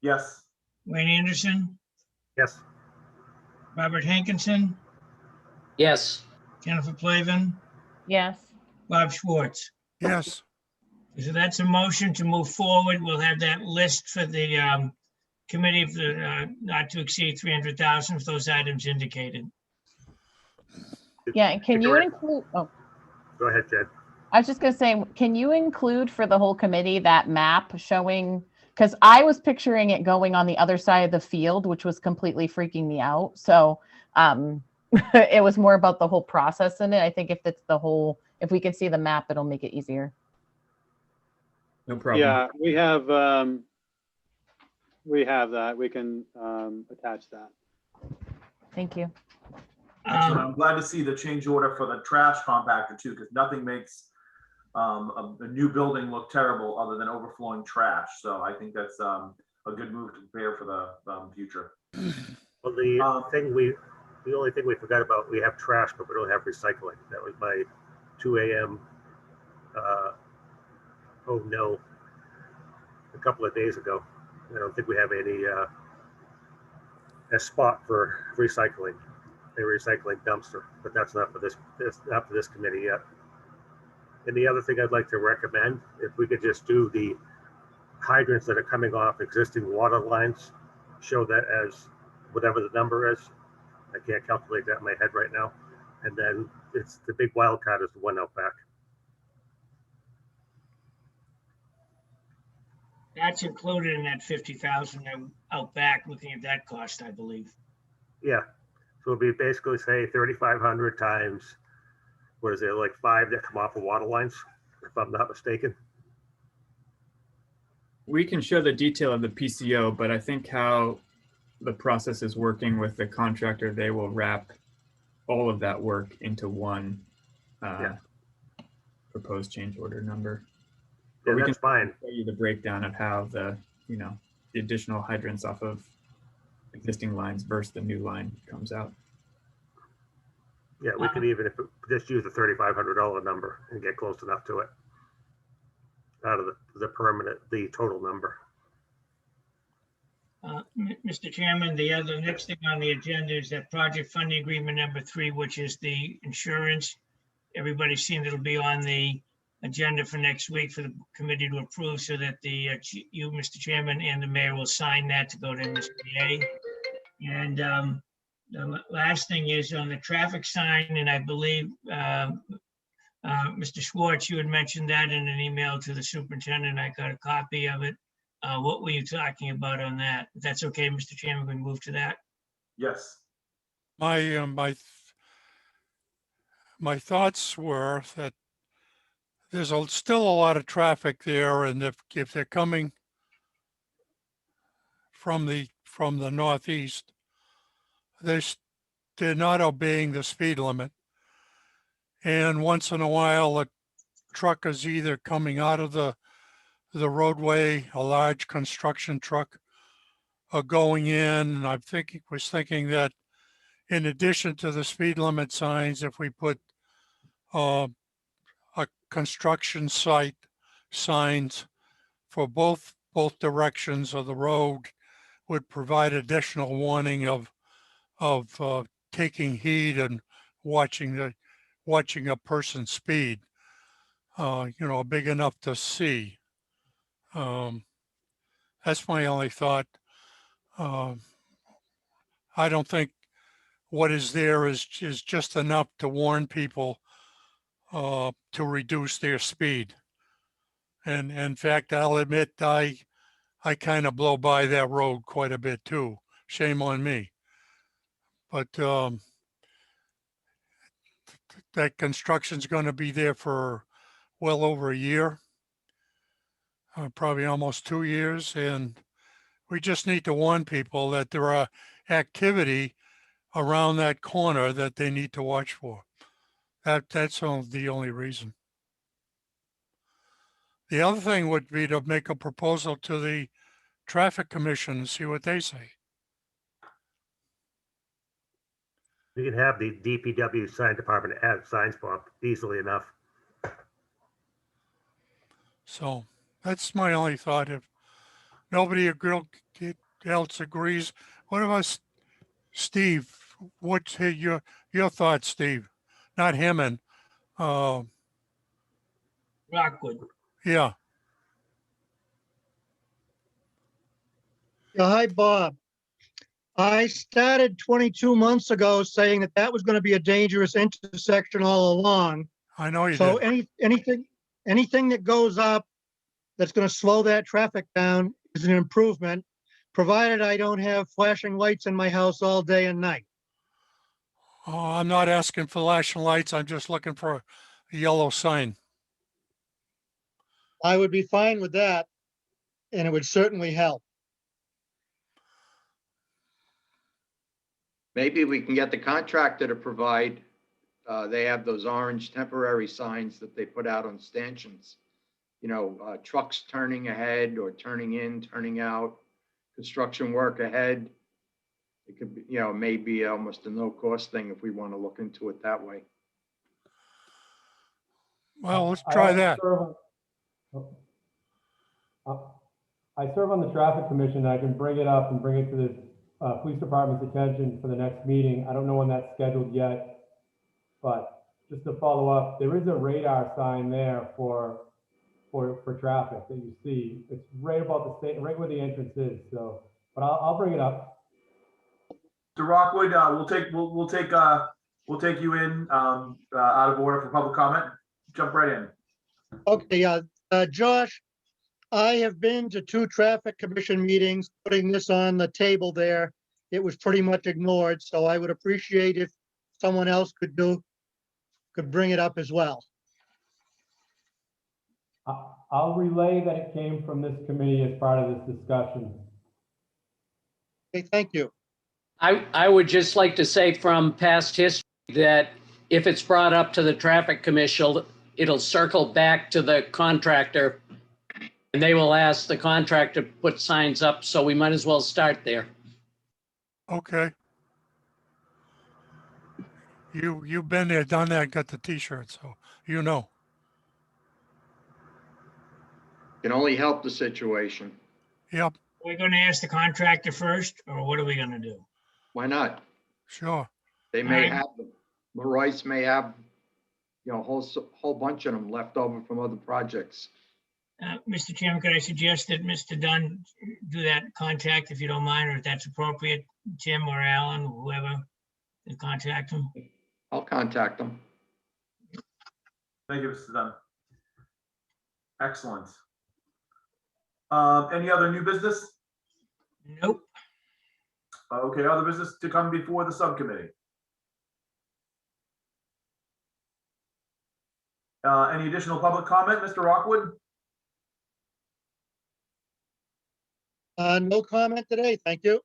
Yes. Wayne Anderson, Yes. Robert Hankinson, Yes. Jennifer Plavin, Yes. Bob Schwartz. Yes. So that's a motion to move forward. We'll have that list for the committee of the, not to exceed 300,000 for those items indicated. Yeah, and can you Correct. include, oh, Go ahead, Jed. I was just gonna say, can you include for the whole committee that map showing, because I was picturing it going on the other side of the field, which was completely freaking me out. So it was more about the whole process in it. I think if it's the whole, if we can see the map, it'll make it easier. No problem. Yeah, we have that. We can attach that. Thank you. Excellent. I'm glad to see the change order for the trash compactor too, because nothing makes a new building look terrible other than overflowing trash. So I think that's a good move to prepare for the future. Well, the only thing we forgot about, we have trash, but we don't have recycling. That was my 2 a.m. Oh no, a couple of days ago. I don't think we have any a spot for recycling, a recycling dumpster, but that's not for this not for this committee yet. And the other thing I'd like to recommend, if we could just do the hydrants that are coming off existing water lines, show that as whatever the number is. I can't calculate that in my head right now. And then it's the big wild card is the one out back. That's included in that 50,000 out back, looking at that cost, I believe. Yeah. So it'll be basically say 3,500 times, what is it, like 5 that come off of water lines, if I'm not mistaken. We can show the detail of the PCO, but I think how the process is working with the contractor, they will wrap all of that work into one proposed change order number. But Yeah, we that's can fine. show you the breakdown of how the, the additional hydrants off of existing lines versus the new line comes out. Yeah, we could even just use the $3,500 number and get close enough to it out of the permanent, the total number. Mr. Chairman, the next thing on the agenda is that project funding agreement number 3, which is the insurance. Everybody's seen it'll be on the agenda for next week for the committee to approve, so that you, Mr. Chairman, and the mayor will sign that to go to MSBA. And the last thing is on the traffic sign, and I believe Mr. Schwartz, you had mentioned that in an email to the superintendent. I got a copy of it. What were you talking about on that? If that's okay, Mr. Chairman, we move to that. Yes. My thoughts were that there's still a lot of traffic there, and if they're coming from the northeast, they're not obeying the speed limit. And once in a while, a truck is either coming out of the roadway, a large construction truck, or going in. And was thinking that in addition to the speed limit signs, if we put a construction site signs for both directions of the road, would provide additional warning of taking heed and watching a person's speed, big enough to see. That's my only thought. I don't think what is there is just enough to warn people to reduce their speed. And in fact, I'll admit I kind of blow by that road quite a bit too. Shame on me. But that construction's going to be there for well over a year, probably almost 2 years. And we just need to warn people that there are activity around that corner that they need to watch for. That's the only reason. The other thing would be to make a proposal to the traffic commission and see what they say. You can have the DPW sign department add signs for easily enough. So that's my only thought. If nobody else agrees, what about Steve? What's your thoughts, Steve? Not Hammond. Rockwood. Yeah. Yeah, hi, Bob. I started 22 months ago saying that that was going to be a dangerous intersection all along. I know you So did. anything that goes up that's going to slow that traffic down is an improvement, provided I don't have flashing lights in my house all day and night. Oh, I'm not asking for flashing lights. I'm just looking for a yellow sign. I would be fine with that, and it would certainly help. Maybe we can get the contractor to provide, they have those orange temporary signs that they put out on stanchions. You know, trucks turning ahead or turning in, turning out, construction work ahead. It could be, you know, maybe almost a no-cost thing if we want to look into it that way. Well, let's I try also that. I serve on the traffic commission. I can bring it up and bring it to the police department's attention for the next meeting. I don't know when that's scheduled yet, but just to follow up, there is a radar sign there for traffic that you see. It's right about the state, right where the entrance is. So, but I'll bring it up. Mr. Rockwood, we'll take you in out of order for public comment. Jump right in. Okay, Josh, I have been to 2 traffic commission meetings, putting this on the table there. It was pretty much ignored, so I would appreciate if someone else could bring it up as well. I'll relay that it came from this committee as part of this discussion. Okay, thank you. I would just like to say from past history that if it's brought up to the traffic commission, it'll circle back to the contractor and they will ask the contractor to put signs up. So we might as well start there. Okay. You've been there, done that, got the t-shirt, so you know. Can only help the situation. Yep, We're gonna ask the contractor first, or what are we gonna do? Why not? sure. They may Alright. have them. Royce may have, you know, a whole bunch of them left over from other projects. Mr. Chairman, could I suggest that Mr. Dunn do that contact if you don't mind, or if that's appropriate, Tim or Alan, whoever, to contact him? I'll contact them. Thank you, Mr. Dunn. Excellent. Any other new business? Nope. Okay, other business to come before the subcommittee? Any additional public comment, Mr. Rockwood? No comment today, thank you.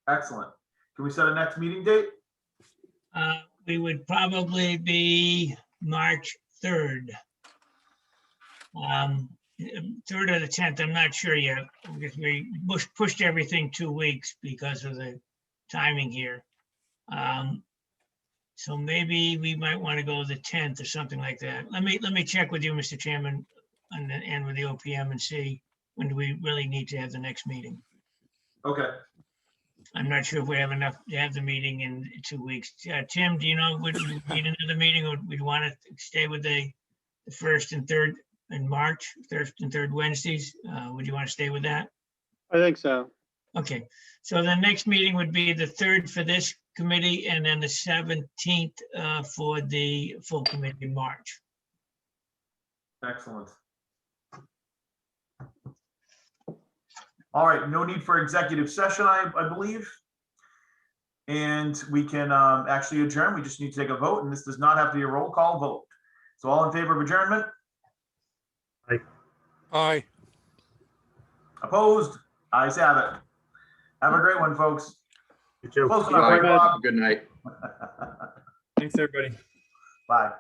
Excellent. Can we set a next meeting date? We would probably be March 3rd. 3rd or the 10th, I'm not sure yet. Because we pushed everything 2 weeks because of the timing here. So maybe we might want to go the 10th or something like that. Let me check with you, Mr. Chairman, and with the OPM and see when do we really need to have the next meeting. Okay. I'm not sure if we have enough to have the meeting in 2 weeks. Tim, do you know, would we need another meeting, or we'd want to stay with the first and third in March, first and third Wednesdays? Would you want to stay with that? I think so. Okay, so the next meeting would be the 3rd for this committee, and then the 17th for the full committee in March. Excellent. All right, no need for executive session, I believe. And we can actually adjourn. We just need to take a vote, and this does not have to be a roll call vote. So all in favor of adjournment? Aye. Opposed? Ayes have it. Have a great one, folks. You too. Close All enough, right, right, Bob? Good night. Thanks, everybody. Bye.